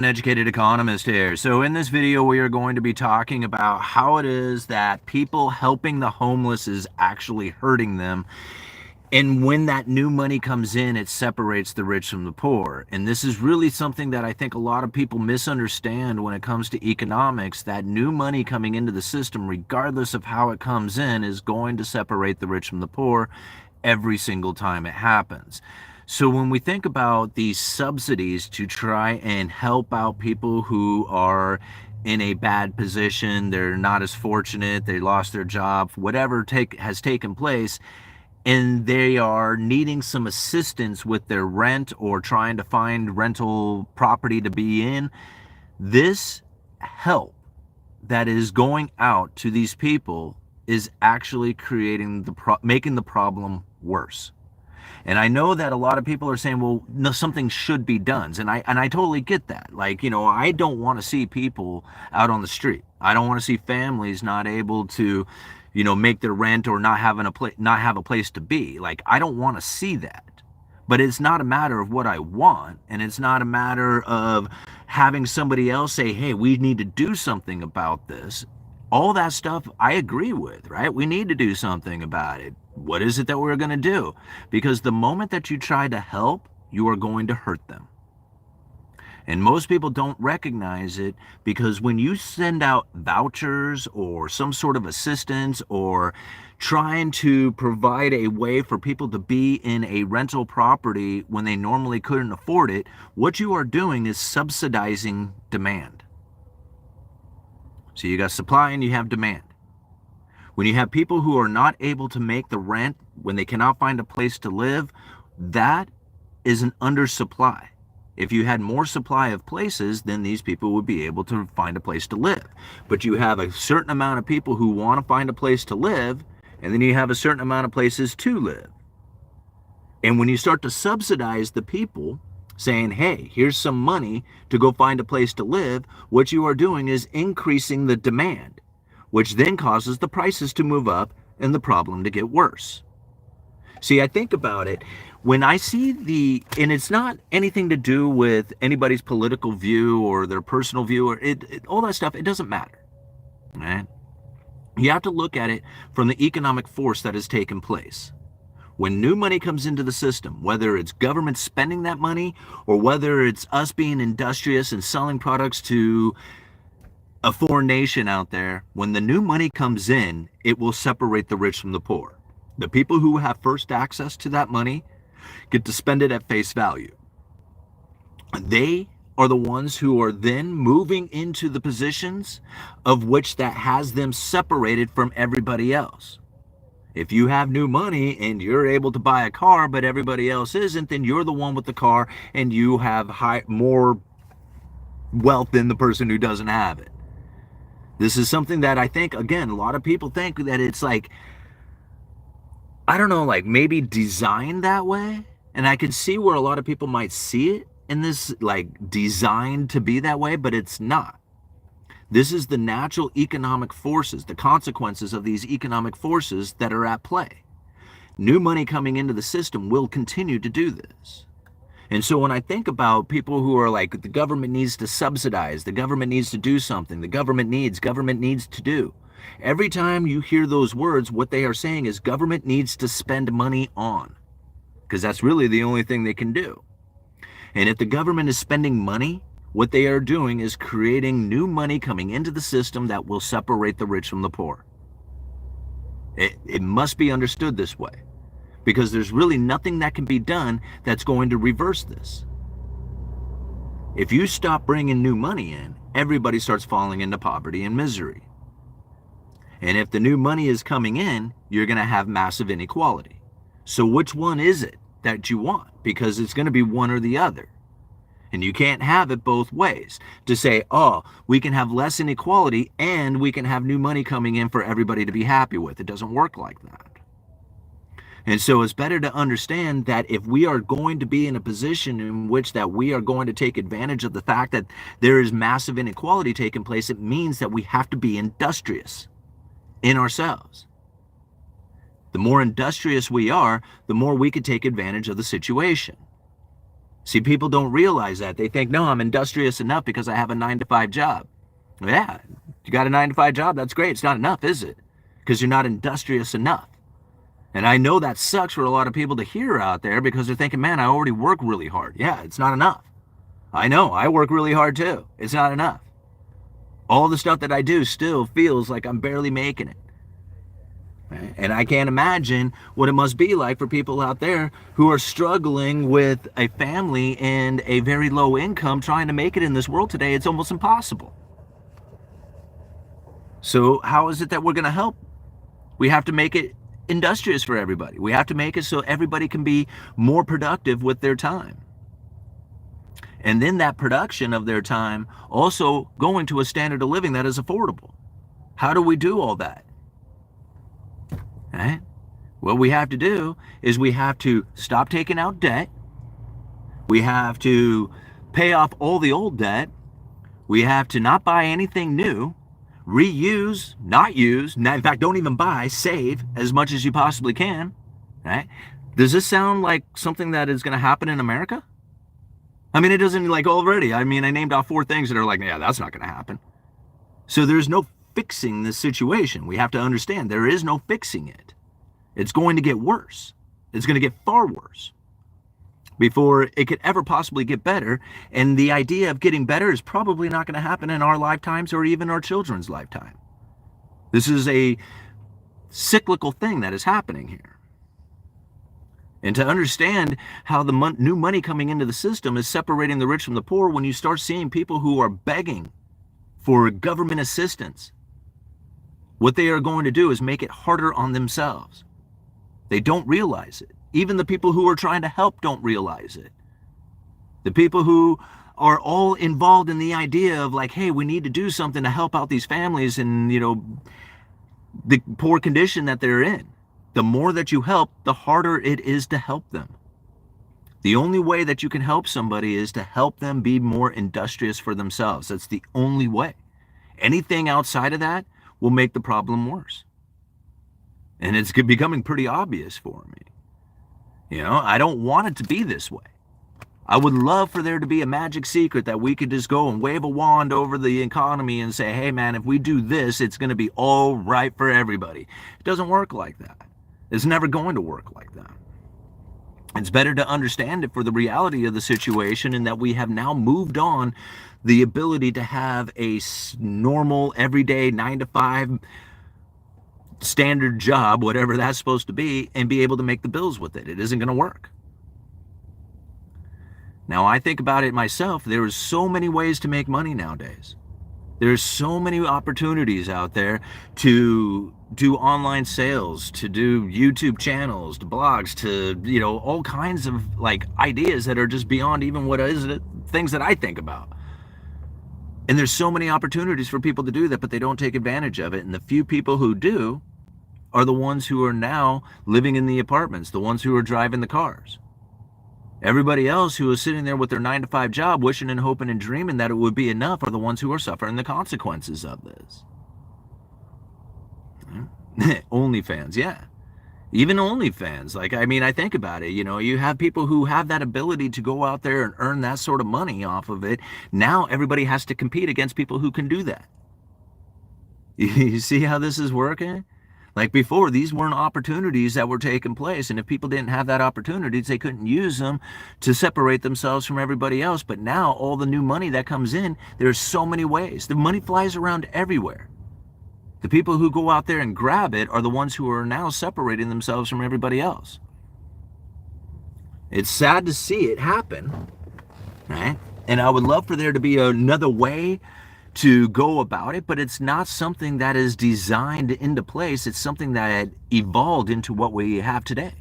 Uneducated Economist here. So in this video, we are going to be talking about how it is that people helping the homeless is actually hurting them. And when that new money comes in, it separates the rich from the poor. And this is really something that I think a lot of people misunderstand when it comes to economics, that new money coming into the system, regardless of how it comes in, is going to separate the rich from the poor every single time it happens. So when we think about these subsidies to try and help out people who are in a bad position, they're not as fortunate, they lost their job, whatever has taken place, and they are needing some assistance with their rent or trying to find rental property to be in, this help that is going out to these people is actually making the problem worse. And I know that a lot of people are saying, well, no, something should be done. And I totally get that. Like, I don't want to see people out on the street. I don't want to see families not able to, make their rent or not have a place to be. Like, I don't want to see that. But it's not a matter of what I want, and it's not a matter of having somebody else say, hey, we need to do something about this. All that stuff I agree with, right? We need to do something about it. What is it that we're going to do? Because the moment that you try to help, you are going to hurt them. And most people don't recognize it, because when you send out vouchers or some sort of assistance or trying to provide a way for people to be in a rental property when they normally couldn't afford it, what you are doing is subsidizing demand. So you got supply and you have demand. When you have people who are not able to make the rent, when they cannot find a place to live, that is an undersupply. If you had more supply of places, then these people would be able to find a place to live. But you have a certain amount of people who want to find a place to live, and then you have a certain amount of places to live. And when you start to subsidize the people, saying, hey, here's some money to go find a place to live, what you are doing is increasing the demand, which then causes the prices to move up and the problem to get worse. See, I think about it, when I see and it's not anything to do with anybody's political view or their personal view, or all that stuff, it doesn't matter, right? You have to look at it from the economic force that has taken place. When new money comes into the system, whether it's government spending that money or whether it's us being industrious and selling products to a foreign nation out there, when the new money comes in, it will separate the rich from the poor. The people who have first access to that money get to spend it at face value. They are the ones who are then moving into the positions of which that has them separated from everybody else. If you have new money and you're able to buy a car, but everybody else isn't, then you're the one with the car and you have more wealth than the person who doesn't have it. This is something that I think, again, a lot of people think that it's like, I don't know, like maybe designed that way. And I can see where a lot of people might see it in this, like designed to be that way, but it's not. This is the natural economic forces, the consequences of these economic forces that are at play. New money coming into the system will continue to do this. And so when I think about people who are like, the government needs to subsidize, the government needs to do something, the government needs to do. Every time you hear those words, what they are saying is government needs to spend money on, because that's really the only thing they can do. And if the government is spending money, what they are doing is creating new money coming into the system that will separate the rich from the poor. It must be understood this way, because there's really nothing that can be done that's going to reverse this. If you stop bringing new money in, everybody starts falling into poverty and misery. And if the new money is coming in, you're going to have massive inequality. So which one is it that you want? Because it's going to be one or the other. And you can't have it both ways, to say, oh, we can have less inequality and we can have new money coming in for everybody to be happy with. It doesn't work like that. And so it's better to understand that if we are going to be in a position in which that we are going to take advantage of the fact that there is massive inequality taking place, it means that we have to be industrious in ourselves. The more industrious we are, the more we can take advantage of the situation. See, people don't realize that. They think, no, I'm industrious enough because I have a 9-to-5 job. Yeah, you got a 9-to-5 job, that's great. It's not enough, is it? Because you're not industrious enough. And I know that sucks for a lot of people to hear out there because they're thinking, man, I already work really hard. Yeah, it's not enough. I know, I work really hard too. It's not enough. All the stuff that I do still feels like I'm barely making it. And I can't imagine what it must be like for people out there who are struggling with a family and a very low income trying to make it in this world today. It's almost impossible. So how is it that we're going to help? We have to make it industrious for everybody. We have to make it so everybody can be more productive with their time. And then that production of their time also going to a standard of living that is affordable. How do we do all that? Right? What we have to do is we have to stop taking out debt. We have to pay off all the old debt. We have to not buy anything new, reuse, not use, in fact, don't even buy, save as much as you possibly can. Right? Does this sound like something that is going to happen in America? I mean, it doesn't, like, already. I mean, I named off 4 things that are like, yeah, that's not going to happen. So there's no fixing this situation. We have to understand there is no fixing it. It's going to get worse. It's going to get far worse before it could ever possibly get better. And the idea of getting better is probably not going to happen in our lifetimes or even our children's lifetime. This is a cyclical thing that is happening here. And to understand how the new money coming into the system is separating the rich from the poor, when you start seeing people who are begging for government assistance, what they are going to do is make it harder on themselves. They don't realize it. Even the people who are trying to help don't realize it. The people who are all involved in the idea of like, hey, we need to do something to help out these families and, the poor condition that they're in. The more that you help, the harder it is to help them. The only way that you can help somebody is to help them be more industrious for themselves. That's the only way. Anything outside of that will make the problem worse. And it's becoming pretty obvious for me. I don't want it to be this way. I would love for there to be a magic secret that we could just go and wave a wand over the economy and say, hey man, if we do this, it's going to be all right for everybody. It doesn't work like that. It's never going to work like that. It's better to understand it for the reality of the situation and that we have now moved on the ability to have a normal, everyday 9-to-5 standard job, whatever that's supposed to be, and be able to make the bills with it. It isn't going to work. Now, I think about it myself. There are so many ways to make money nowadays. There's so many opportunities out there to do online sales, to do YouTube channels, to blogs, to, all kinds of ideas that are just beyond even what is it, things that I think about. And there's so many opportunities for people to do that, but they don't take advantage of it. And the few people who do are the ones who are now living in the apartments, the ones who are driving the cars. Everybody else who is sitting there with their 9-to-5 job, wishing and hoping and dreaming that it would be enough, are the ones who are suffering the consequences of this. OnlyFans, yeah. Even OnlyFans. I think about it. You have people who have that ability to go out there and earn that sort of money off of it. Now everybody has to compete against people who can do that. You see how this is working? Like before, these weren't opportunities that were taking place. And if people didn't have that opportunities, they couldn't use them to separate themselves from everybody else. But now all the new money that comes in, there's so many ways. The money flies around everywhere. The people who go out there and grab it are the ones who are now separating themselves from everybody else. It's sad to see it happen, right? And I would love for there to be another way to go about it, but it's not something that is designed into place. It's something that evolved into what we have today,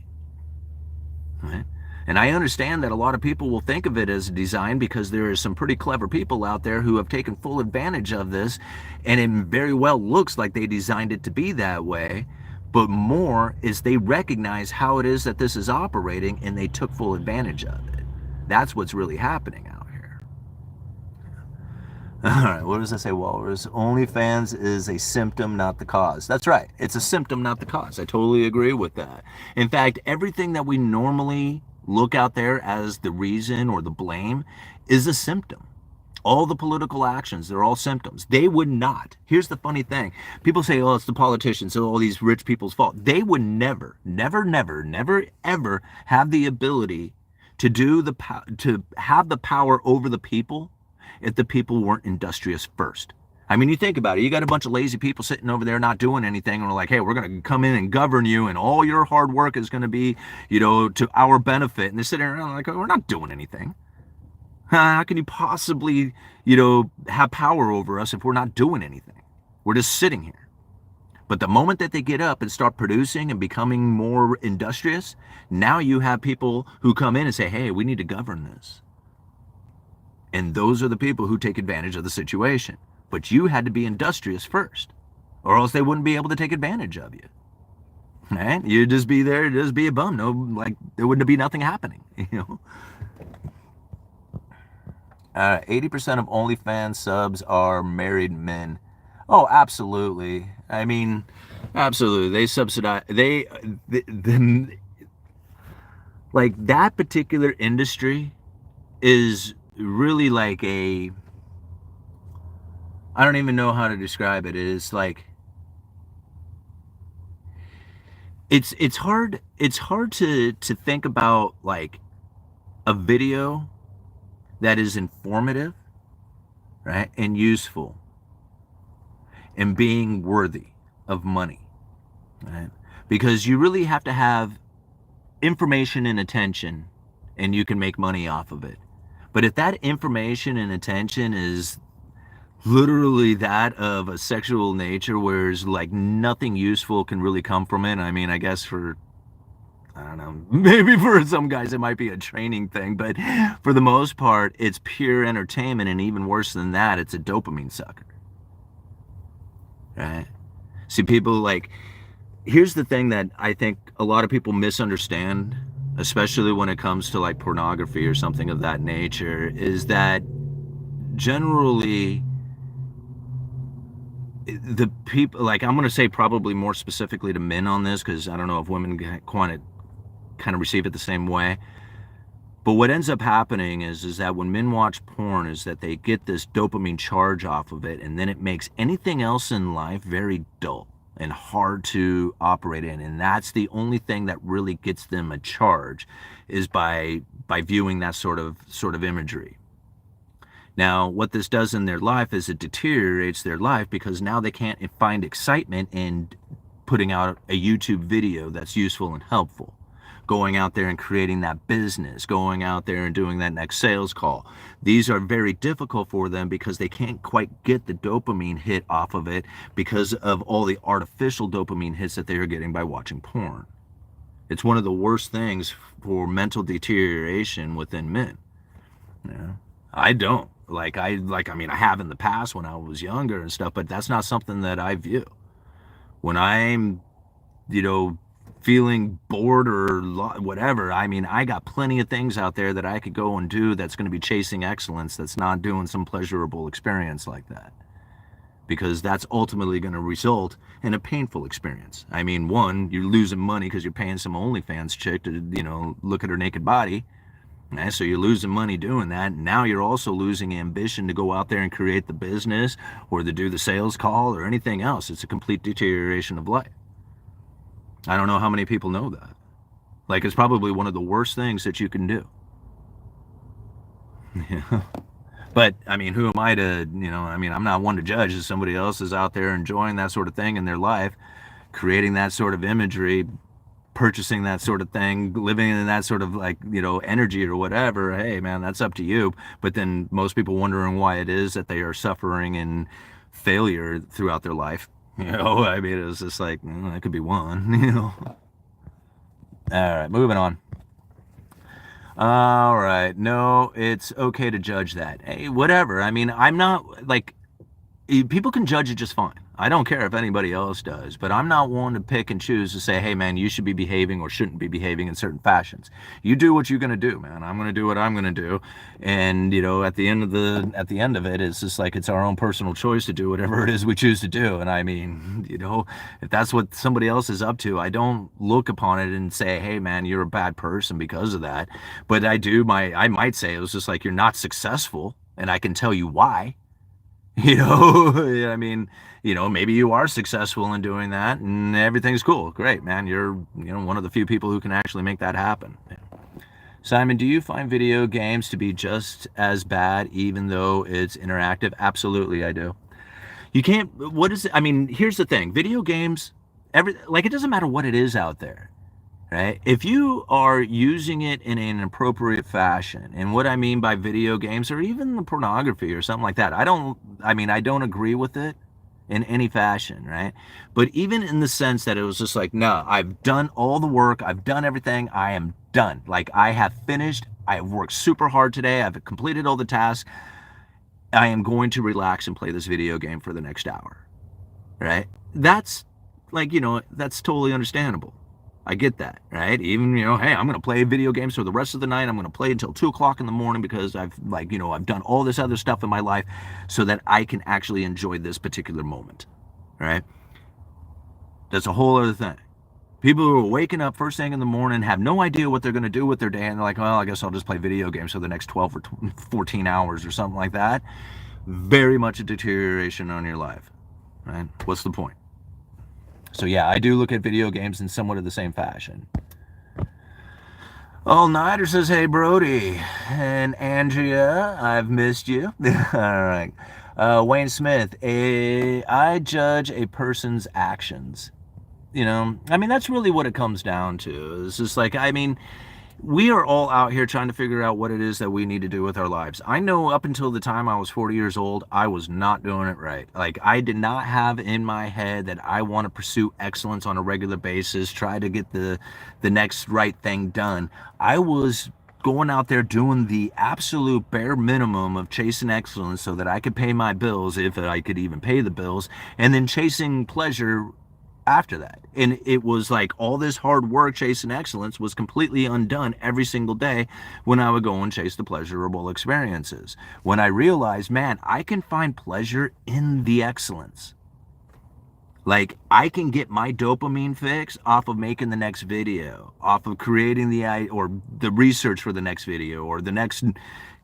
right? And I understand that a lot of people will think of it as a design because there are some pretty clever people out there who have taken full advantage of this, and it very well looks like they designed it to be that way, but more is they recognize how it is that this is operating and they took full advantage of it. That's what's really happening out here. All right, what does that say, Walrus? OnlyFans is a symptom, not the cause. That's right. It's a symptom, not the cause. I totally agree with that. In fact, everything that we normally look out there as the reason or the blame is a symptom. All the political actions, they're all symptoms. They would not. Here's the funny thing. People say, oh, it's the politicians, so all these rich people's fault. They would never, ever have the ability to to have the power over the people if the people weren't industrious first. I mean, you think about it. You got a bunch of lazy people sitting over there not doing anything, and we're like, hey, we're going to come in and govern you, and all your hard work is going to be, to our benefit. And they're sitting around like, oh, we're not doing anything. How can you possibly, have power over us if we're not doing anything? We're just sitting here. But the moment that they get up and start producing and becoming more industrious, now you have people who come in and say, hey, we need to govern this. And those are the people who take advantage of the situation. But you had to be industrious first, or else they wouldn't be able to take advantage of you. Right? You'd just be there, just be a bum. No, like there wouldn't be nothing happening, 80% of OnlyFans subs are married men. Oh, absolutely. I mean, absolutely. They subsidize, like that particular industry is really like I don't even know how to describe it. It is like, it's hard to think about like a video that is informative, right, and useful, and being worthy of money, right? Because you really have to have information and attention, and you can make money off of it. But if that information and attention is literally that of a sexual nature, whereas like nothing useful can really come from it, I mean, I guess I don't know, maybe for some guys it might be a training thing, but for the most part, it's pure entertainment, and even worse than that, it's a dopamine sucker. Right? See, people like, here's the thing that I think a lot of people misunderstand, especially when it comes to like pornography or something of that nature, is that generally the people, like I'm going to say probably more specifically to men on this, because I don't know if women kind of receive it the same way. But what ends up happening is that when men watch porn, is that they get this dopamine charge off of it, and then it makes anything else in life very dull and hard to operate in. And that's the only thing that really gets them a charge, is by viewing that sort of imagery. Now, what this does in their life is it deteriorates their life, because now they can't find excitement in putting out a YouTube video that's useful and helpful. Going out there and creating that business, going out there and doing that next sales call. These are very difficult for them because they can't quite get the dopamine hit off of it because of all the artificial dopamine hits that they are getting by watching porn. It's one of the worst things for mental deterioration within men. Yeah. I don't. I mean, I have in the past when I was younger and stuff, but that's not something that I view. When I'm, feeling bored or whatever, I mean, I got plenty of things out there that I could go and do that's going to be chasing excellence, that's not doing some pleasurable experience like that. Because that's ultimately going to result in a painful experience. I mean, one, you're losing money because you're paying some OnlyFans chick to, look at her naked body. Okay, so you're losing money doing that. Now you're also losing ambition to go out there and create the business or to do the sales call or anything else. It's a complete deterioration of life. I don't know how many people know that. Like, it's probably one of the worst things that you can do. Yeah. But, I mean, who am I to, I'm not one to judge if somebody else is out there enjoying that sort of thing in their life, creating that sort of imagery, purchasing that sort of thing, living in that sort of energy or whatever. Hey, man, that's up to you. But then most people wondering why it is that they are suffering and failure throughout their life. I mean, it was just like, that could be one, All right, moving on. All right, no, it's okay to judge that. Hey, whatever. I mean, I'm not, people can judge it just fine. I don't care if anybody else does, but I'm not one to pick and choose to say, hey man, you should be behaving or shouldn't be behaving in certain fashions. You do what you're gonna do, man. I'm gonna do what I'm gonna do. And you know, at the end of it, it's just like it's our own personal choice to do whatever it is we choose to do. And I mean, you know, if that's what somebody else is up to, I don't look upon it and say, hey man, you're a bad person because of that. But I might say it was just like, you're not successful, and I can tell you why. You know, I mean, you know, maybe you are successful in doing that and everything's cool. Great, man. You're, you know, one of the few people who can actually make that happen. Simon, do you find video games to be just as bad even though it's interactive? Absolutely, I do. You can't, what is it? I mean, here's the thing. Video games, like, it doesn't matter what it is out there. Right? If you are using it in an appropriate fashion, and what I mean by video games or even the pornography or something like that, I don't agree with it in any fashion, right? But even in the sense that it was just like, no, I've done all the work, I've done everything, I am done. Like, I have finished, I have worked super hard today, I've completed all the tasks, I am going to relax and play this video game for the next hour, right? That's like, you know, that's totally understandable. I get that, right? Even, you know, hey, I'm going to play video games for the rest of the night. I'm going to play until 2 o'clock in the morning because I've done all this other stuff in my life so that I can actually enjoy this particular moment, right? That's a whole other thing. People who are waking up first thing in the morning, have no idea what they're going to do with their day, and they're like, well, I guess I'll just play video games for the next 12 or 14 hours or something like that. Very much a deterioration on your life, right? What's the point? So yeah, I do look at video games in somewhat of the same fashion. All Nighter says, hey Brody and Andrea, I've missed you. All right. Wayne Smith, I judge a person's actions. You know, I mean, that's really what it comes down to. It's just like, I mean, we are all out here trying to figure out what it is that we need to do with our lives. I know up until the time I was 40 years old, I was not doing it right. Like, I did not have in my head that I want to pursue excellence on a regular basis, try to get the next right thing done. I was going out there doing the absolute bare minimum of chasing excellence so that I could pay my bills, if I could even pay the bills, and then chasing pleasure after that. And it was like all this hard work chasing excellence was completely undone every single day when I would go and chase the pleasurable experiences. When I realized, man, I can find pleasure in the excellence. Like, I can get my dopamine fix off of making the next video, off of creating or the research for the next video, or the next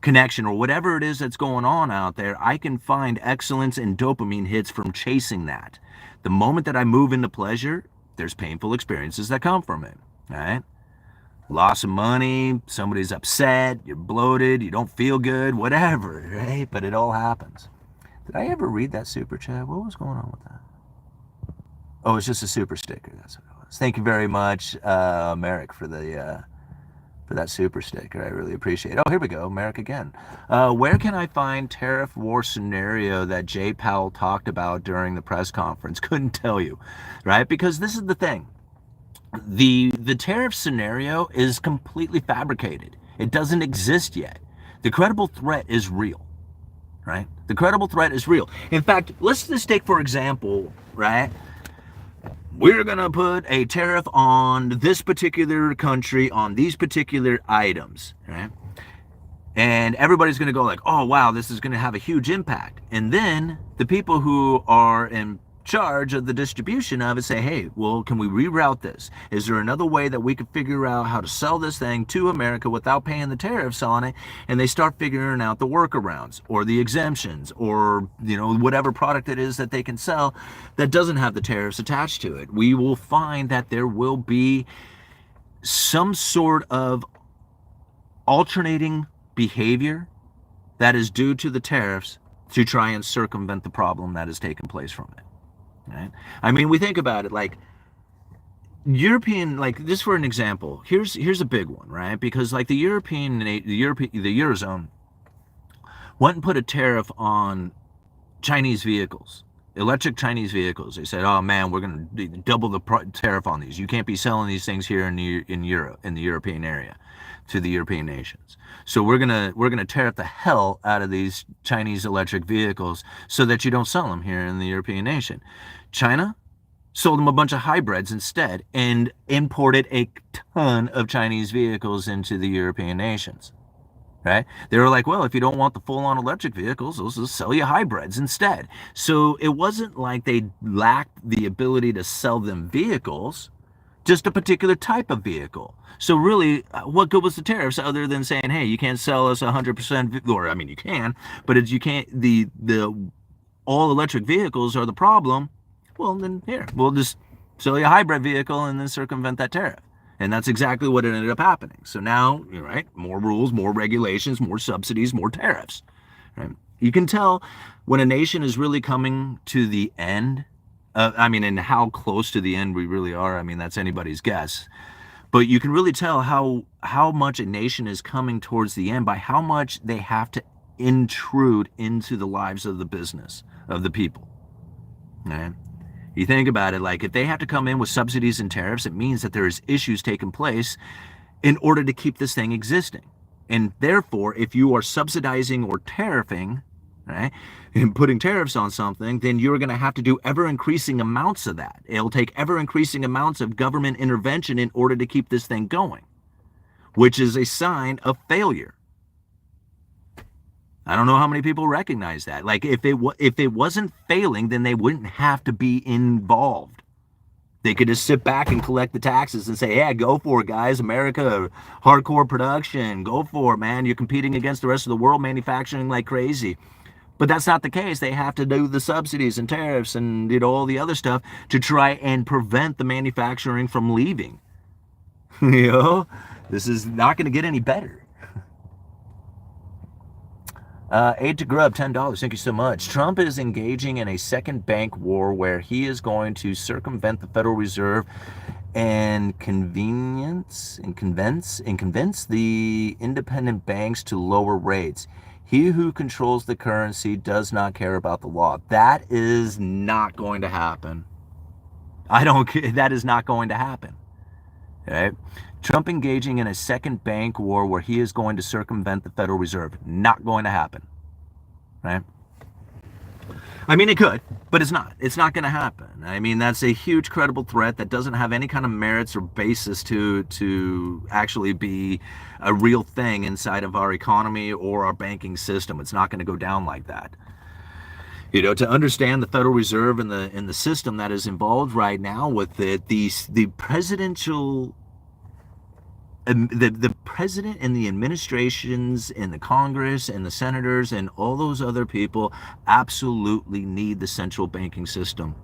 connection, or whatever it is that's going on out there. I can find excellence and dopamine hits from chasing that. The moment that I move into pleasure, there's painful experiences that come from it, right? Loss of money, somebody's upset, you're bloated, you don't feel good, whatever, right? But it all happens. Did I ever read that super chat? What was going on with that? Oh, it's just a super sticker. That's what it was. Thank you very much, Merrick, for that super sticker. I really appreciate it. Oh, here we go, Merrick again. Where can I find tariff war scenario that Jay Powell talked about during the press conference? Couldn't tell you, right? Because this is the thing. The tariff scenario is completely fabricated. It doesn't exist yet. The credible threat is real, right? The credible threat is real. In fact, let's just take, for example, right? We're going to put a tariff on this particular country on these particular items, right? And everybody's going to go like, oh, wow, this is going to have a huge impact. And then the people who are in charge of the distribution of it say, hey, well, can we reroute this? Is there another way that we could figure out how to sell this thing to America without paying the tariffs on it? And they start figuring out the workarounds or the exemptions, or, you know, whatever product it is that they can sell that doesn't have the tariffs attached to it. We will find that there will be some sort of alternating behavior that is due to the tariffs to try and circumvent the problem that has taken place from it. Right? I mean, we think about it like European, like, just for an example, here's a big one, right? Because like the Eurozone went and put a tariff on Chinese vehicles, electric Chinese vehicles. They said, oh man, we're going to double the tariff on these. You can't be selling these things here in the European area. to the European nations. So we're gonna tariff the hell out of these Chinese electric vehicles so that you don't sell them here in the European nation. China sold them a bunch of hybrids instead and imported a ton of Chinese vehicles into the European nations. Right? They were like, well, if you don't want the full-on electric vehicles, we'll just sell you hybrids instead. So it wasn't like they lacked the ability to sell them vehicles, just a particular type of vehicle. So really, what good was the tariffs other than saying, hey, you can't sell us 100%, or I mean, you can, but you can't, the all electric vehicles are the problem. Well, then here, we'll just sell you a hybrid vehicle and then circumvent that tariff. And that's exactly what ended up happening. So now, right, more rules, more regulations, more subsidies, more tariffs. Right? You can tell when a nation is really coming to the end. And how close to the end we really are. I mean, that's anybody's guess. But you can really tell how much a nation is coming towards the end by how much they have to intrude into the lives of the business, of the people. Right? You think about it, like if they have to come in with subsidies and tariffs, it means that there's issues taking place in order to keep this thing existing. And therefore, if you are subsidizing or tariffing, right, and putting tariffs on something, then you're going to have to do ever increasing amounts of that. It'll take ever increasing amounts of government intervention in order to keep this thing going, which is a sign of failure. I don't know how many people recognize that. Like if it wasn't failing, then they wouldn't have to be involved. They could just sit back and collect the taxes and say, yeah, go for it, guys. America, hardcore production, go for it, man. You're competing against the rest of the world, manufacturing like crazy. But that's not the case. They have to do the subsidies and tariffs and all the other stuff to try and prevent the manufacturing from leaving. This is not going to get any better. Aid to Grub, $10. Thank you so much. Trump is engaging in a second bank war where he is going to circumvent the Federal Reserve and convince the independent banks to lower rates. He who controls the currency does not care about the law. That is not going to happen. That is not going to happen. Okay? Trump engaging in a second bank war where he is going to circumvent the Federal Reserve. Not going to happen. Right? I mean, it could, but it's not. It's not going to happen. I mean, that's a huge credible threat that doesn't have any kind of merits or basis to actually be a real thing inside of our economy or our banking system. It's not going to go down like that. To understand the Federal Reserve and the system that is involved right now with it, the presidential, the president and the administrations and the Congress and the senators and all those other people absolutely need the central banking system,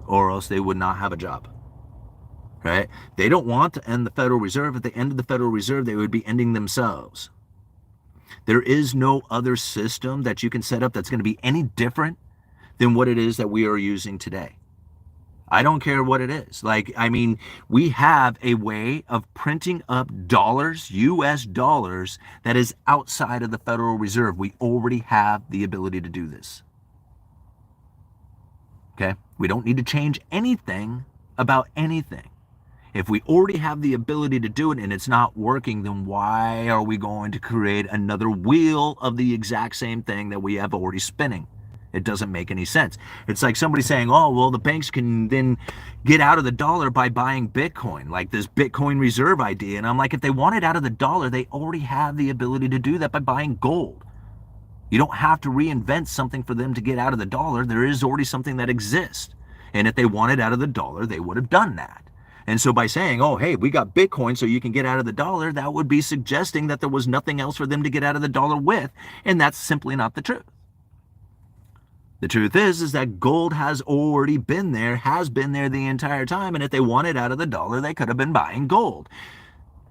or else they would not have a job. Right? They don't want to end the Federal Reserve. At the end of the Federal Reserve, they would be ending themselves. There is no other system that you can set up that's going to be any different than what it is that we are using today. I don't care what it is. We have a way of printing up dollars, US dollars, that is outside of the Federal Reserve. We already have the ability to do this. Okay? We don't need to change anything about anything. If we already have the ability to do it and it's not working, then why are we going to create another wheel of the exact same thing that we have already spinning? It doesn't make any sense. It's like somebody saying, oh, well, the banks can then get out of the dollar by buying Bitcoin, like this Bitcoin reserve idea. And I'm like, if they want it out of the dollar, they already have the ability to do that by buying gold. You don't have to reinvent something for them to get out of the dollar. There is already something that exists. And if they wanted out of the dollar, they would have done that. And so by saying, oh, hey, we got Bitcoin so you can get out of the dollar, that would be suggesting that there was nothing else for them to get out of the dollar with. And that's simply not the truth. The truth is that gold has already been there, has been there the entire time. And if they wanted out of the dollar, they could have been buying gold.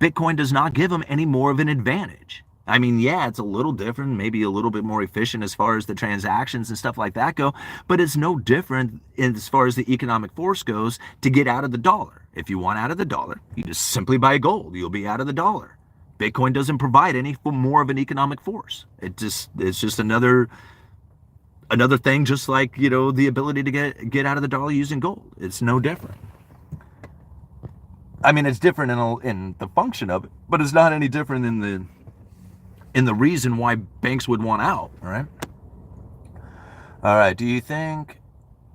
Bitcoin does not give them any more of an advantage. I mean, yeah, it's a little different, maybe a little bit more efficient as far as the transactions and stuff like that go, but it's no different as far as the economic force goes to get out of the dollar. If you want out of the dollar, you just simply buy gold. You'll be out of the dollar. Bitcoin doesn't provide any more of an economic force. It's just another thing, just like, the ability to get out of the dollar using gold. It's no different. I mean, it's different in the function of it, but it's not any different in the reason why banks would want out, all right? All right, do you think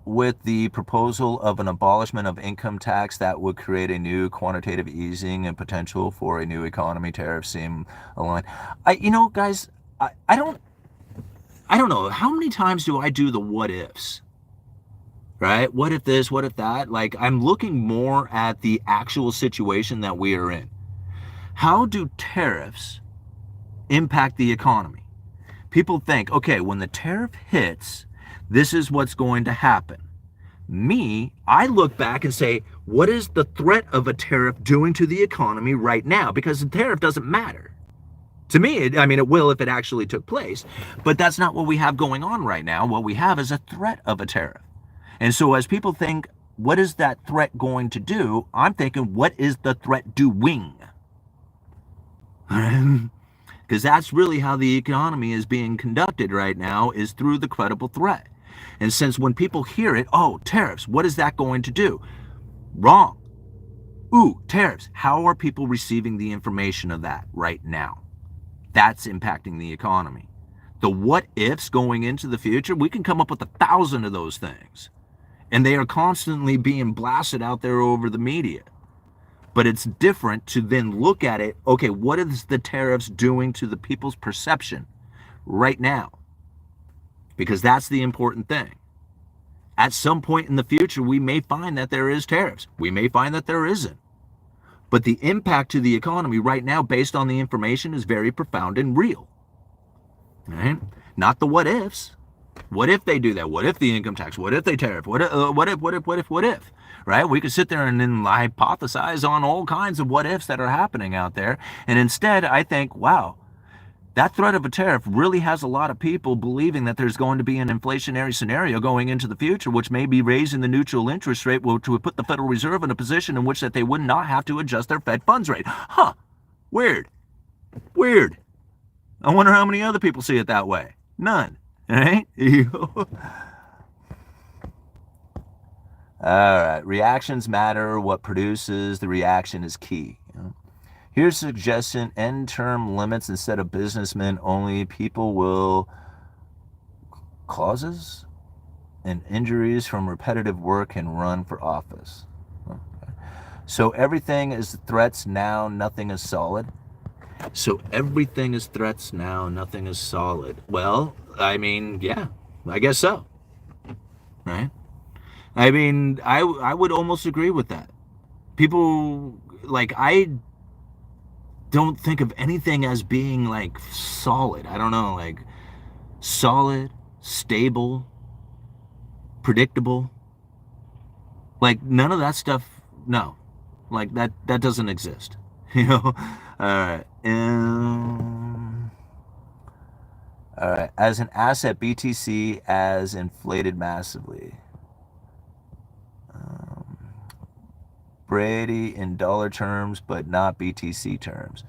with the proposal of an abolishment of income tax that would create a new quantitative easing and potential for a new economy, tariffs seem aligned? Guys, I don't know. How many times do I do the what ifs? Right? What if this, what if that? Like, I'm looking more at the actual situation that we are in. How do tariffs impact the economy? People think, okay, when the tariff hits, this is what's going to happen. I look back and say, what is the threat of a tariff doing to the economy right now? Because the tariff doesn't matter. To me, it will if it actually took place. But that's not what we have going on right now. What we have is a threat of a tariff. And so as people think, what is that threat going to do? I'm thinking, what is the threat doing? Because that's really how the economy is being conducted right now, is through the credible threat. And since when people hear it, oh, tariffs, what is that going to do? Wrong. Ooh, tariffs. How are people receiving the information of that right now? That's impacting the economy. The what ifs going into the future, we can come up with 1,000 of those things. And they are constantly being blasted out there over the media. But it's different to then look at it, okay, what is the tariffs doing to the people's perception right now? Because that's the important thing. At some point in the future, we may find that there is tariffs. We may find that there isn't. But the impact to the economy right now, based on the information, is very profound and real. Right? Not the what ifs. What if they do that? What if the income tax? What if they tariff? What if? Right? We could sit there and then hypothesize on all kinds of what ifs that are happening out there. And instead, I think, wow, that threat of a tariff really has a lot of people believing that there's going to be an inflationary scenario going into the future, which may be raising the neutral interest rate, which would put the Federal Reserve in a position in which that they would not have to adjust their Fed funds rate. Huh. Weird. I wonder how many other people see it that way. None. Right? All right. Reactions matter. What produces the reaction is key. Here's a suggestion: end term limits instead of businessmen only. People will clauses and injuries from repetitive work and run for office. Okay. So everything is threats now, nothing is solid. So everything is threats now, nothing is solid. Well, yeah, I guess so. Right? I would almost agree with that. People, I don't think of anything as being solid. I don't know, solid, stable, predictable. None of that stuff, no. That doesn't exist. All right. All right. As an asset, BTC has inflated massively. Brady in dollar terms, but not BTC terms.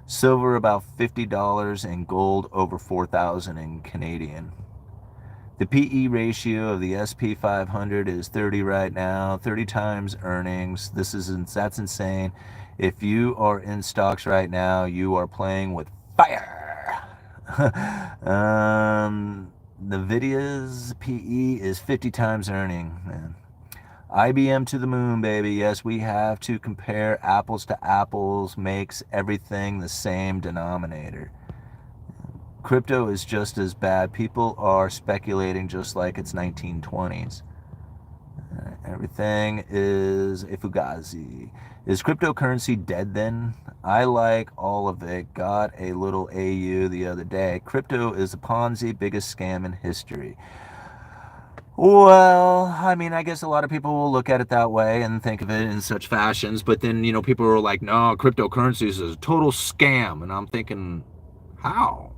Silver about $50 and gold over 4,000 in Canadian. The PE ratio of the SP 500 is 30 right now, 30 times earnings. That's insane. If you are in stocks right now, you are playing with fire. NVIDIA's PE is 50 times earning, man. IBM to the moon, baby. Yes, we have to compare apples to apples. Makes everything the same denominator. Crypto is just as bad. People are speculating just like it's 1920s. Everything is a fugazi. Is cryptocurrency dead then? I like all of it. Got a little AU the other day. Crypto is a Ponzi, biggest scam in history. Well, I guess a lot of people will look at it that way and think of it in such fashions, but then, people are like, no, cryptocurrency is a total scam. And I'm thinking, how?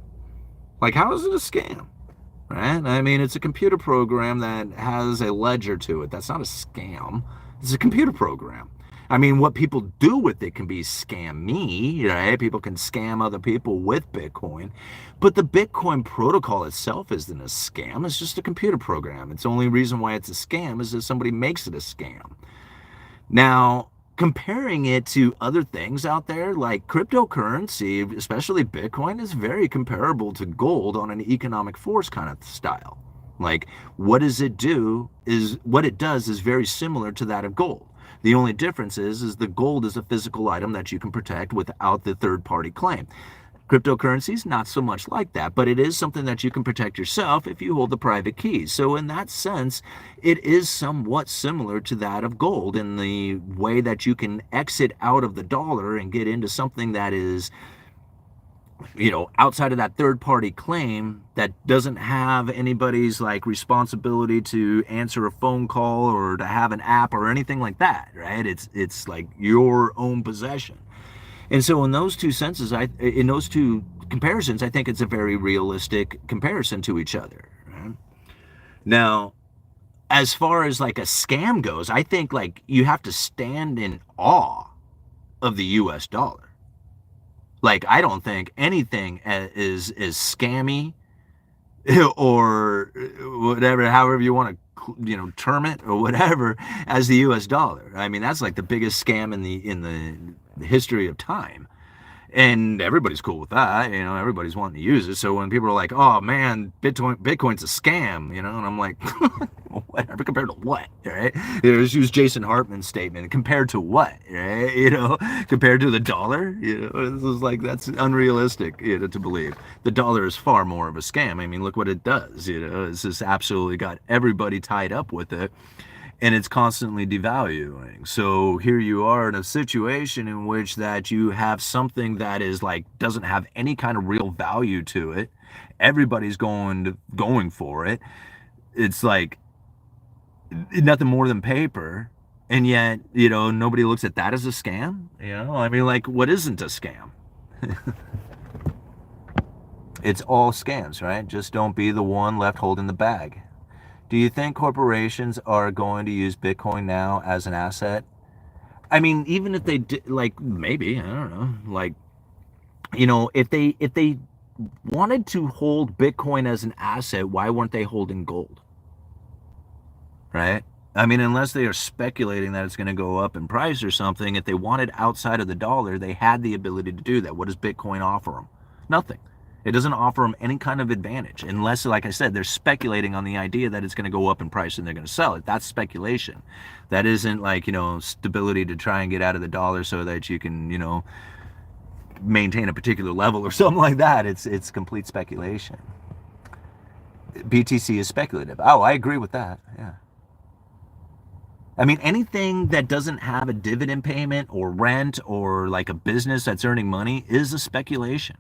How is it a scam? Right? It's a computer program that has a ledger to it. That's not a scam. It's a computer program. What people do with it can be scammy, right? People can scam other people with Bitcoin. But the Bitcoin protocol itself isn't a scam. It's just a computer program. It's the only reason why it's a scam is that somebody makes it a scam. Now, comparing it to other things out there, like cryptocurrency, especially Bitcoin, is very comparable to gold on an economic force kind of style. Like, what does it do is what it does is very similar to that of gold. The only difference is the gold is a physical item that you can protect without the third party claim. Cryptocurrencies, not so much like that, but it is something that you can protect yourself if you hold the private keys. So in that sense, it is somewhat similar to that of gold in the way that you can exit out of the dollar and get into something that is, outside of that third party claim, that doesn't have anybody's like responsibility to answer a phone call or to have an app or anything like that, right? It's like your own possession. And so in those two senses, in those two comparisons, I think it's a very realistic comparison to each other. Right? Now, as far as like a scam goes, I think like you have to stand in awe of the US dollar. Like, I don't think anything is scammy or whatever, however you want to term it or whatever, as the US dollar. I mean, that's like the biggest scam in the history of time. And everybody's cool with that, everybody's wanting to use it. So when people are like, oh man, Bitcoin's a scam, and I'm like, whatever, compared to what, right? Just use Jason Hartman's statement, compared to what, right? Compared to the dollar, this is like, that's unrealistic, to believe. The dollar is far more of a scam. I mean, look what it does, it's just absolutely got everybody tied up with it. And it's constantly devaluing. So here you are in a situation in which that you have something that is like, doesn't have any kind of real value to it. Everybody's going for it. It's like nothing more than paper. And yet, nobody looks at that as a scam. I mean, like, what isn't a scam? It's all scams, right? Just don't be the one left holding the bag. Do you think corporations are going to use Bitcoin now as an asset? I mean, even if they did, like, maybe, I don't know, like, if they wanted to hold Bitcoin as an asset, why weren't they holding gold? Right? I mean, unless they are speculating that it's going to go up in price or something, if they wanted outside of the dollar, they had the ability to do that. What does Bitcoin offer them? Nothing. It doesn't offer them any kind of advantage unless, like I said, they're speculating on the idea that it's going to go up in price and they're going to sell it. That's speculation. That isn't like, stability to try and get out of the dollar so that you can, maintain a particular level or something like that. It's complete speculation. BTC is speculative. Oh, I agree with that. Yeah. I mean, anything that doesn't have a dividend payment or rent or like a business that's earning money is a speculation.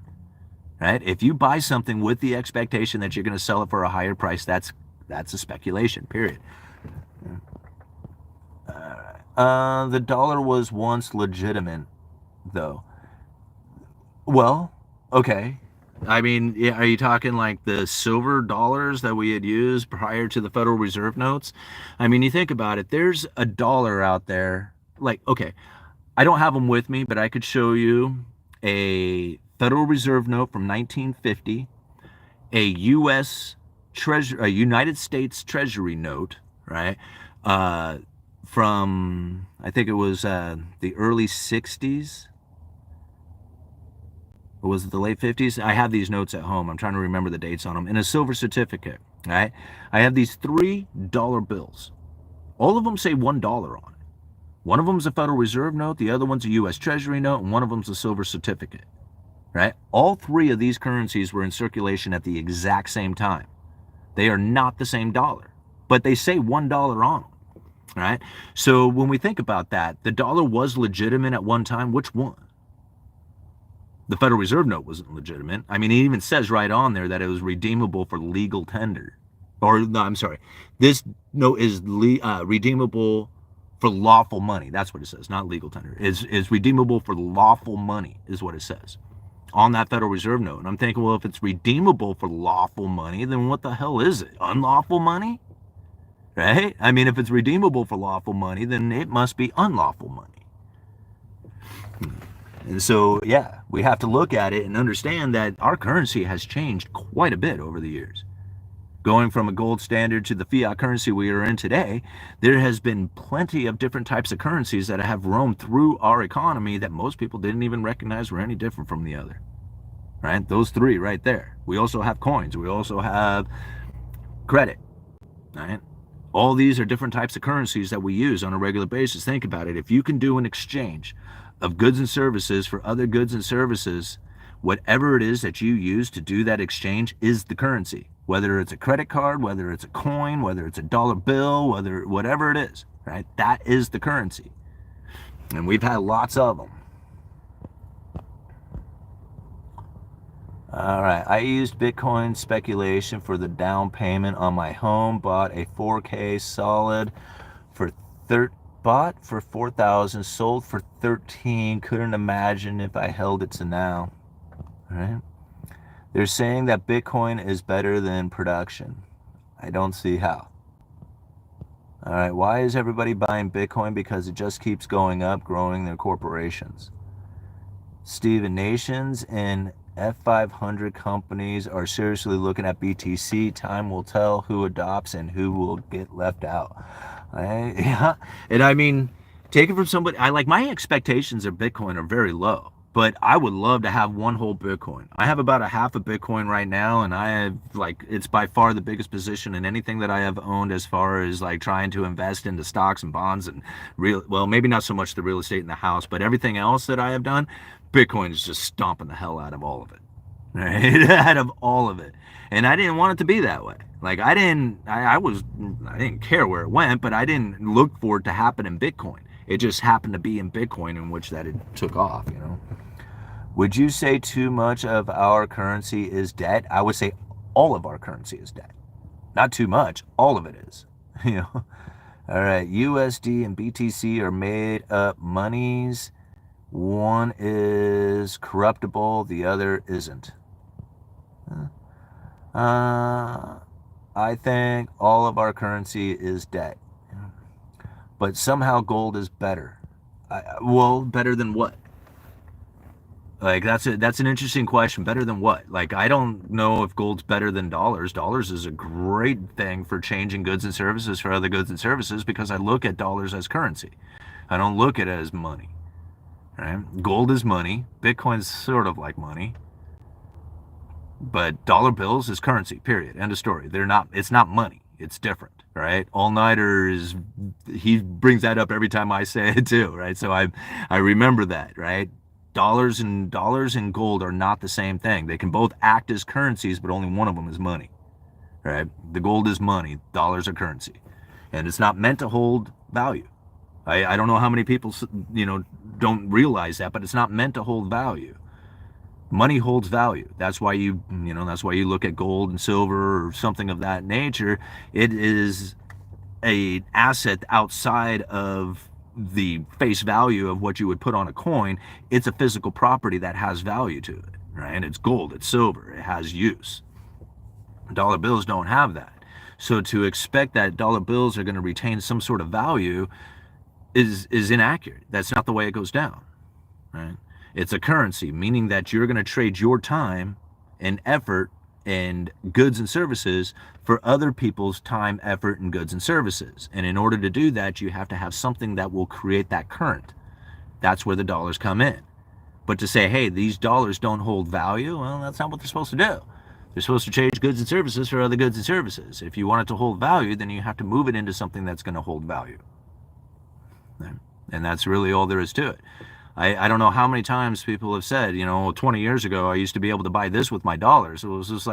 Right? If you buy something with the expectation that you're going to sell it for a higher price, that's a speculation, period. The dollar was once legitimate, though. Well, okay. I mean, are you talking like the silver dollars that we had used prior to the Federal Reserve notes? I mean, you think about it, there's a dollar out there. Like, okay, I don't have them with me, but I could show you a Federal Reserve note from 1950, a United States Treasury note, right? From, I think it was the early 60s. Or was it the late 50s? I have these notes at home. I'm trying to remember the dates on them. And a silver certificate, right? I have these $3 bills. All of them say $1 on it. One of them's a Federal Reserve note, the other one's a U.S. Treasury note, and one of them's a silver certificate. Right? All three of these currencies were in circulation at the exact same time. They are not the same dollar, but they say $1 on them. Right? So when we think about that, the dollar was legitimate at one time. Which one? The Federal Reserve note wasn't legitimate. I mean, it even says right on there that it was redeemable for legal tender. Or, no, I'm sorry. This note is redeemable for lawful money. That's what it says, not legal tender. Is redeemable for lawful money is what it says on that Federal Reserve note. And I'm thinking, well, if it's redeemable for lawful money, then what the hell is it? Unlawful money? Right? I mean, if it's redeemable for lawful money, then it must be unlawful money. And so, yeah, we have to look at it and understand that our currency has changed quite a bit over the years. Going from a gold standard to the fiat currency we are in today, there has been plenty of different types of currencies that have roamed through our economy that most people didn't even recognize were any different from the other, right? Those three right there. We also have coins. We also have credit, right? All these are different types of currencies that we use on a regular basis. Think about it. If you can do an exchange of goods and services for other goods and services, whatever it is that you use to do that exchange is the currency. Whether it's a credit card, whether it's a coin, whether it's a dollar bill, whatever it is, right? That is the currency. And we've had lots of them. All right, I used Bitcoin speculation for the down payment on my home, bought a 4K solid for bought for 4,000, sold for 13. Couldn't imagine if I held it to now. All right. They're saying that Bitcoin is better than production. I don't see how. All right, why is everybody buying Bitcoin? Because it just keeps going up, growing their corporations. Steven, nations and F500 companies are seriously looking at BTC. Time will tell who adopts and who will get left out. Yeah, and I mean, take it from somebody. My expectations of Bitcoin are very low. But I would love to have one whole Bitcoin. I have about a half a Bitcoin right now, and I have it's by far the biggest position in anything that I have owned as far as trying to invest into stocks and bonds and maybe not so much the real estate in the house, but everything else that I have done, Bitcoin is just stomping the hell out of all of it, right? Out of all of it. And I didn't want it to be that way. I didn't care where it went, but I didn't look for it to happen in Bitcoin. It just happened to be in Bitcoin in which that it took off, you know. Would you say too much of our currency is debt? I would say all of our currency is debt. Not too much, all of it is. You know. All right, USD and BTC are made up monies. One is corruptible, the other isn't. I think all of our currency is debt. But somehow gold is better. Better than what? That's an interesting question. Better than what? I don't know if gold's better than dollars. Dollars is a great thing for changing goods and services for other goods and services because I look at dollars as currency. I don't look at it as money. Right? Gold is money. Bitcoin's sort of like money. But dollar bills is currency, period. End of story. It's not money. It's different, right? All-nighter he brings that up every time I say it too, right? So I remember that, right? Dollars and gold are not the same thing. They can both act as currencies, but only one of them is money, right? The gold is money, dollars are currency. And it's not meant to hold value. I don't know how many people, don't realize that, but it's not meant to hold value. Money holds value. That's why you look at gold and silver or something of that nature. It is an asset outside of the face value of what you would put on a coin. It's a physical property that has value to it, right? It's gold, it's silver, it has use. Dollar bills don't have that. So to expect that dollar bills are going to retain some sort of value is inaccurate. That's not the way it goes down, right? It's a currency, meaning that you're going to trade your time and effort and goods and services for other people's time, effort, and goods and services. And in order to do that, you have to have something that will create that current. That's where the dollars come in. But to say, hey, these dollars don't hold value, well, that's not what they're supposed to do. They're supposed to change goods and services for other goods and services. If you want it to hold value, then you have to move it into something that's going to hold value. And that's really all there is to it. I don't know how many times people have said, 20 years ago, I used to be able to buy this with my dollars. It was just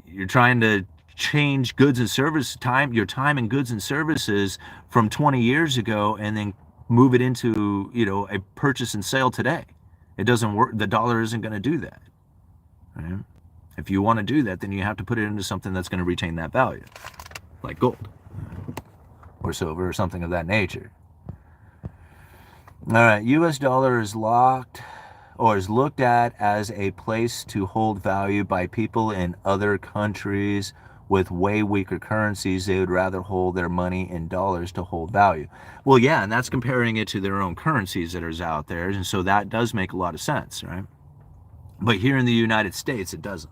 you're trying to change goods and service your time and goods and services from 20 years ago and then move it into, a purchase and sale today. It doesn't work. The dollar isn't going to do that. Right? If you want to do that, then you have to put it into something that's going to retain that value, like gold or silver or something of that nature. All right, U.S. dollar is locked or is looked at as a place to hold value by people in other countries with way weaker currencies. They would rather hold their money in dollars to hold value. Well, yeah, and that's comparing it to their own currencies that are out there. And so that does make a lot of sense, right? But here in the United States, it doesn't.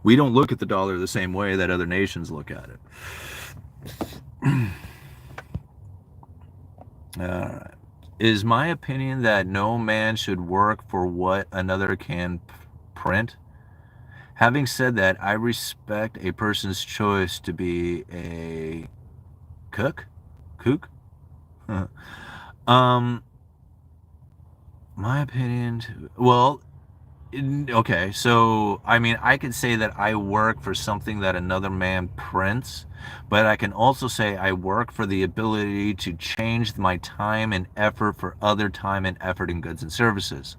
We don't look at the dollar the same way that other nations look at it. Is my opinion that no man should work for what another can print? Having said that, I respect a person's choice to be a kook. My opinion, well, okay, so I mean, I could say that I work for something that another man prints, but I can also say I work for the ability to change my time and effort for other time and effort in goods and services,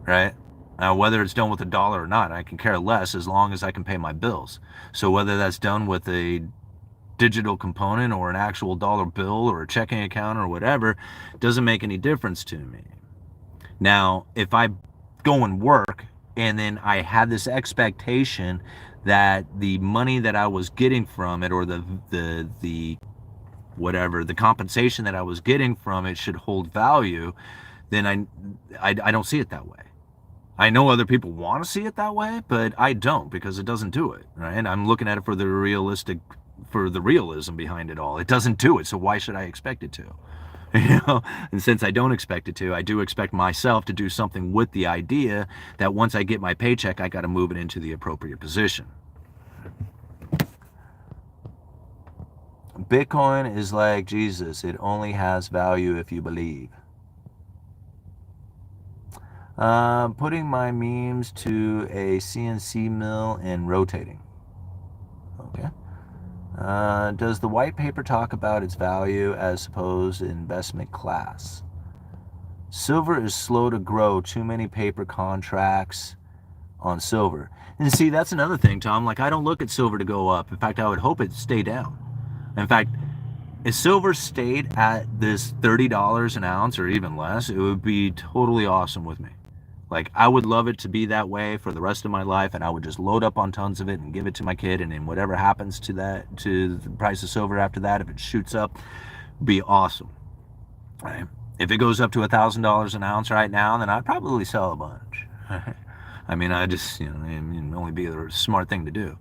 right? Now, whether it's done with a dollar or not, I can care less as long as I can pay my bills. So whether that's done with a digital component or an actual dollar bill or a checking account or whatever, doesn't make any difference to me. Now, if I go and work and then I had this expectation that the money that I was getting from it, or the whatever, the compensation that I was getting from it should hold value, then I don't see it that way. I know other people want to see it that way, but I don't, because it doesn't do it, right? I'm looking at it for the realism behind it all. It doesn't do it, so why should I expect it to? And since I don't expect it to, I do expect myself to do something with the idea that once I get my paycheck, I got to move it into the appropriate position. Bitcoin is like Jesus. It only has value if you believe. Putting my memes to a CNC mill and rotating. Okay. Does the white paper talk about its value as supposed investment class? Silver is slow to grow. Too many paper contracts on silver. And see, that's another thing, Tom. Like, I don't look at silver to go up. In fact, I would hope it stay down. In fact, if silver stayed at this $30 an ounce or even less, it would be totally awesome with me. Like, I would love it to be that way for the rest of my life, and I would just load up on tons of it and give it to my kid, and then whatever happens to that, to the price of silver after that, if it shoots up, be awesome. Right? If it goes up to $1,000 an ounce right now, then I'd probably sell a bunch. I mean, I just, it'd only be the smart thing to do.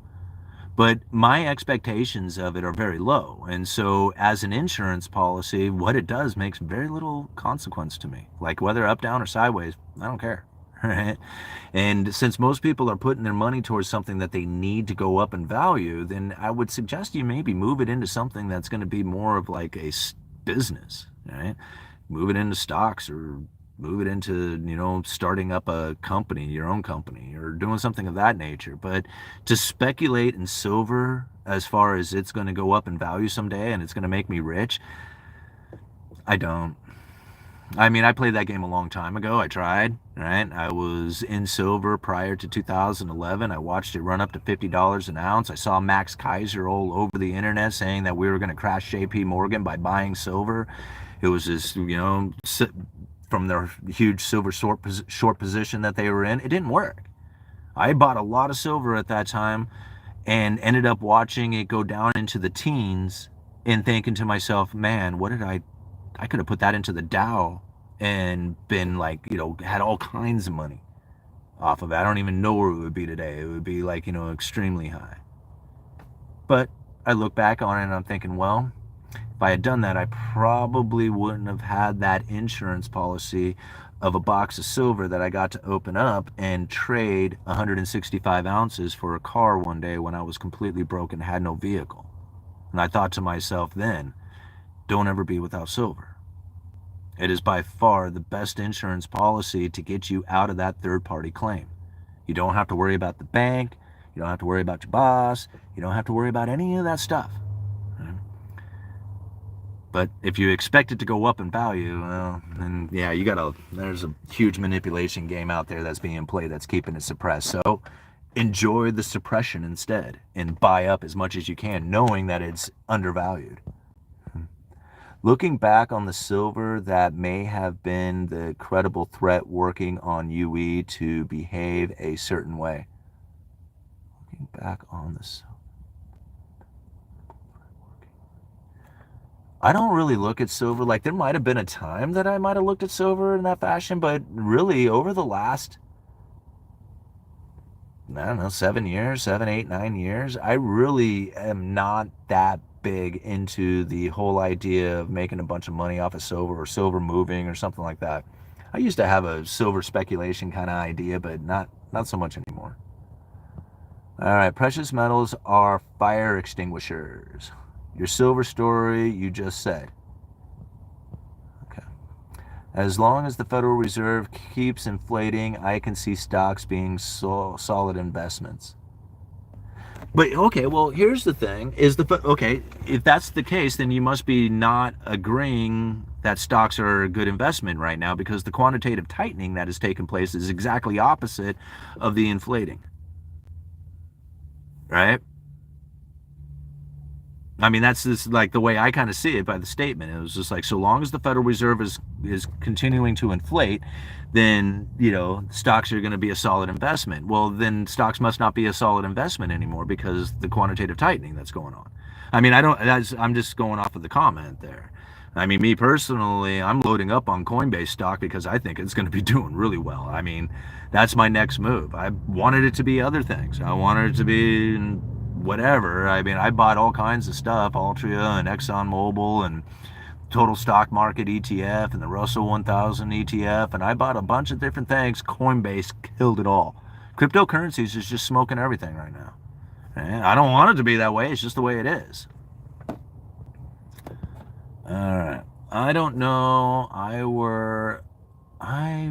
But my expectations of it are very low. And so as an insurance policy, what it does makes very little consequence to me. Like, whether up, down, or sideways, I don't care. Right? And since most people are putting their money towards something that they need to go up in value, then I would suggest you maybe move it into something that's going to be more of like a business, right? Move it into stocks, or move it into, starting up a company, your own company, or doing something of that nature. But to speculate in silver as far as it's going to go up in value someday and it's going to make me rich, I don't. I mean, I played that game a long time ago. I tried, right? I was in silver prior to 2011. I watched it run up to $50 an ounce. I saw Max Kaiser all over the internet saying that we were going to crash JP Morgan by buying silver. It was this, from their huge silver short position that they were in. It didn't work. I bought a lot of silver at that time and ended up watching it go down into the teens and thinking to myself, man, what did I could have put that into the Dow and been like, had all kinds of money off of it. I don't even know where it would be today. It would be like, extremely high. But I look back on it and I'm thinking, well, if I had done that, I probably wouldn't have had that insurance policy of a box of silver that I got to open up and trade 165 ounces for a car one day when I was completely broke and had no vehicle. And I thought to myself then, don't ever be without silver. It is by far the best insurance policy to get you out of that third-party claim. You don't have to worry about the bank. You don't have to worry about your boss. You don't have to worry about any of that stuff. But if you expect it to go up in value, well, then yeah, there's a huge manipulation game out there that's being played that's keeping it suppressed. So enjoy the suppression instead and buy up as much as you can, knowing that it's undervalued. Looking back on the silver, that may have been the credible threat working on UE to behave a certain way. Looking back on the silver. I don't really look at silver. Like, there might have been a time that I might have looked at silver in that fashion, but really over the last I don't know, 7 years, 7, 8, 9 years. I really am not that big into the whole idea of making a bunch of money off of silver or silver moving or something like that. I used to have a silver speculation kind of idea, but not so much anymore. All right, precious metals are fire extinguishers. Your silver story you just said. Okay. As long as the Federal Reserve keeps inflating, I can see stocks being solid investments. But okay, well, here's the thing: okay, if that's the case, then you must be not agreeing that stocks are a good investment right now, because the quantitative tightening that has taken place is exactly opposite of the inflating, right? I mean, that's just like the way I kind of see it by the statement. It was just like, so long as the Federal Reserve is continuing to inflate, then, stocks are going to be a solid investment. Well, then stocks must not be a solid investment anymore because the quantitative tightening that's going on. I mean, I'm just going off of the comment there. I mean, me personally, I'm loading up on Coinbase stock because I think it's going to be doing really well. I mean, that's my next move. I wanted it to be other things. I wanted it to be whatever. I mean, I bought all kinds of stuff, Altria and ExxonMobil and Total Stock Market ETF and the Russell 1000 ETF, and I bought a bunch of different things. Coinbase killed it all. Cryptocurrencies is just smoking everything right now. And I don't want it to be that way. It's just the way it is. All right. I don't know.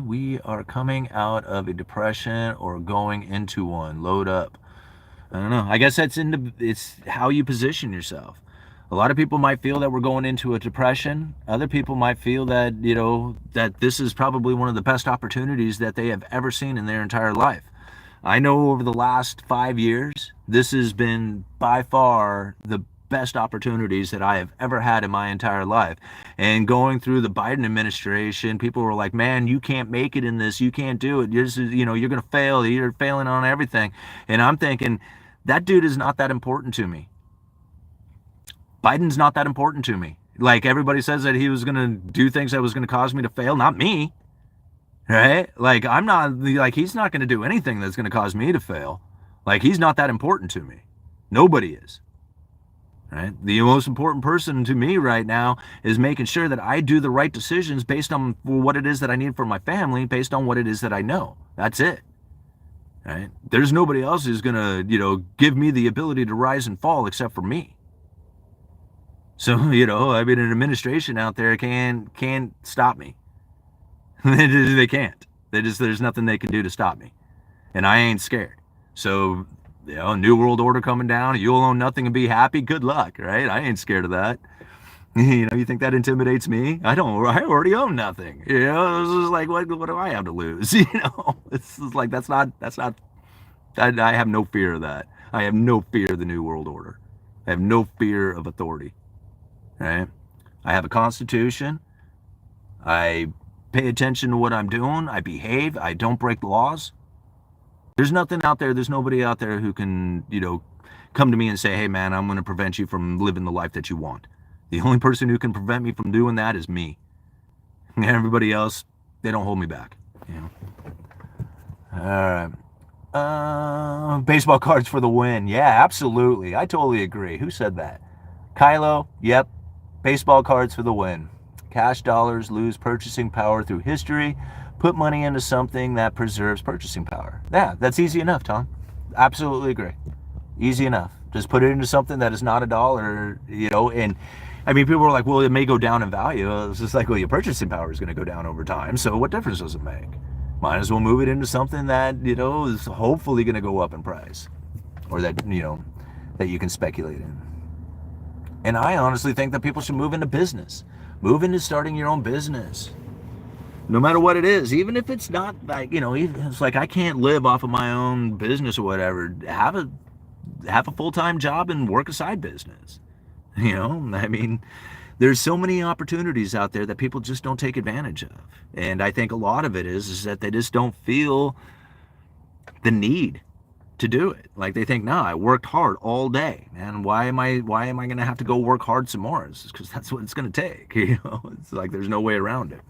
We are coming out of a depression or going into one. Load up. I don't know. I guess it's how you position yourself. A lot of people might feel that we're going into a depression. Other people might feel that, that this is probably one of the best opportunities that they have ever seen in their entire life. I know over the last 5 years, this has been by far the best opportunities that I have ever had in my entire life. And going through the Biden administration, people were like, man, you can't make it in this. You can't do it. You're going to fail. You're failing on everything. And I'm thinking, that dude is not that important to me. Biden's not that important to me. Like, everybody says that he was going to do things that was going to cause me to fail. Not me. Right? Like, he's not going to do anything that's going to cause me to fail. Like, he's not that important to me. Nobody is. Right? The most important person to me right now is making sure that I do the right decisions based on what it is that I need for my family, based on what it is that I know. That's it. Right? There's nobody else who's going to, give me the ability to rise and fall except for me. So, I mean, an administration out there can't stop me. They can't. There's nothing they can do to stop me. And I ain't scared. So, New World Order coming down, you'll own nothing and be happy. Good luck, right? I ain't scared of that. You think that intimidates me? I already own nothing. This is like, what do I have to lose? It's like, I have no fear of that. I have no fear of the New World Order. I have no fear of authority. Right? I have a constitution. I pay attention to what I'm doing. I behave. I don't break the laws. There's nothing out there. There's nobody out there who can, come to me and say, hey, man, I'm going to prevent you from living the life that you want. The only person who can prevent me from doing that is me. And everybody else, they don't hold me back. All right. Baseball cards for the win. Yeah, absolutely. I totally agree. Who said that? Kylo, yep. Baseball cards for the win. Cash dollars lose purchasing power through history. Put money into something that preserves purchasing power. Yeah, that's easy enough, Tom. Absolutely agree. Easy enough. Just put it into something that is not a dollar, and I mean, people are like, well, it may go down in value. It's just like, well, your purchasing power is going to go down over time. So what difference does it make? Might as well move it into something that, is hopefully going to go up in price, or that, that you can speculate in. And I honestly think that people should move into business. Move into starting your own business. No matter what it is, even if it's not like, it's like, I can't live off of my own business or whatever. Have a full-time job and work a side business. I mean, there's so many opportunities out there that people just don't take advantage of. And I think a lot of it is that they just don't feel the need to do it. Like, they think, no, I worked hard all day, man. Why am I going to have to go work hard some more? It's because that's what it's going to take. It's like, there's no way around it.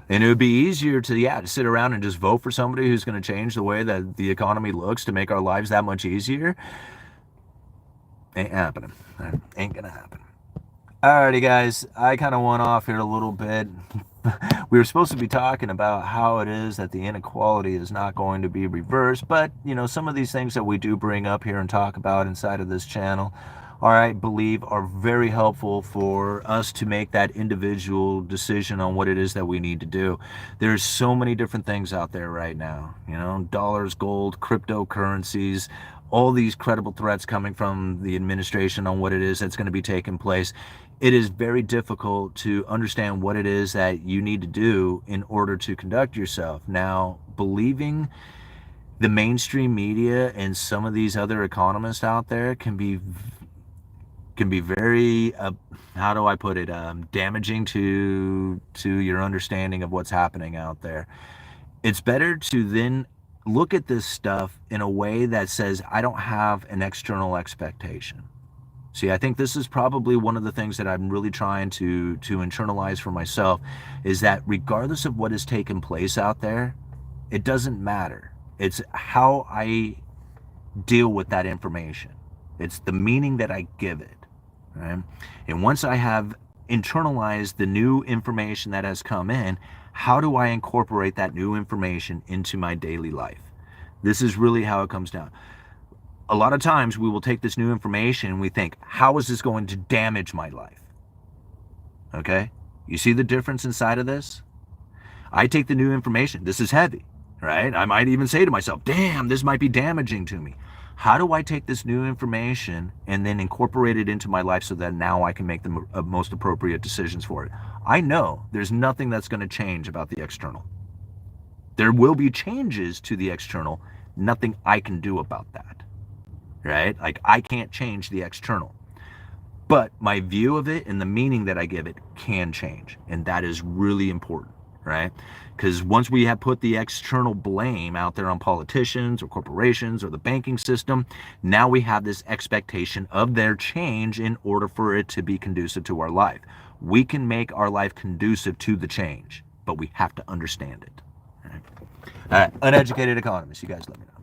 And it would be easier to sit around and just vote for somebody who's going to change the way that the economy looks to make our lives that much easier. Ain't happening. Ain't going to happen. Alrighty, guys. I kind of went off here a little bit. We were supposed to be talking about how it is that the inequality is not going to be reversed, but, you know, some of these things that we do bring up here and talk about inside of this channel, I believe are very helpful for us to make that individual decision on what it is that we need to do. There's so many different things out there right now, you know, dollars, gold, cryptocurrencies, all these credible threats coming from the administration on what it is that's going to be taking place. It is very difficult to understand what it is that you need to do in order to conduct yourself. Now, believing the mainstream media and some of these other economists out there can be very, how do I put it, damaging to your understanding of what's happening out there. It's better to then look at this stuff in a way that says, I don't have an external expectation. See, I think this is probably one of the things that I'm really trying to internalize for myself, is that regardless of what has taken place out there, it doesn't matter. It's how I deal with that information. It's the meaning that I give it. Right? And once I have internalized the new information that has come in, how do I incorporate that new information into my daily life? This is really how it comes down. A lot of times we will take this new information and we think, how is this going to damage my life? Okay? You see the difference inside of this? I take the new information. This is heavy, right? I might even say to myself, damn, this might be damaging to me. How do I take this new information and then incorporate it into my life so that now I can make the most appropriate decisions for it? I know there's nothing that's going to change about the external. There will be changes to the external, nothing I can do about that, right? Like, I can't change the external, but my view of it and the meaning that I give it can change. And that is really important, right? Because once we have put the external blame out there on politicians or corporations or the banking system, now we have this expectation of their change in order for it to be conducive to our life. We can make our life conducive to the change, but we have to understand it. All right. Uneducated economist, you guys let me know.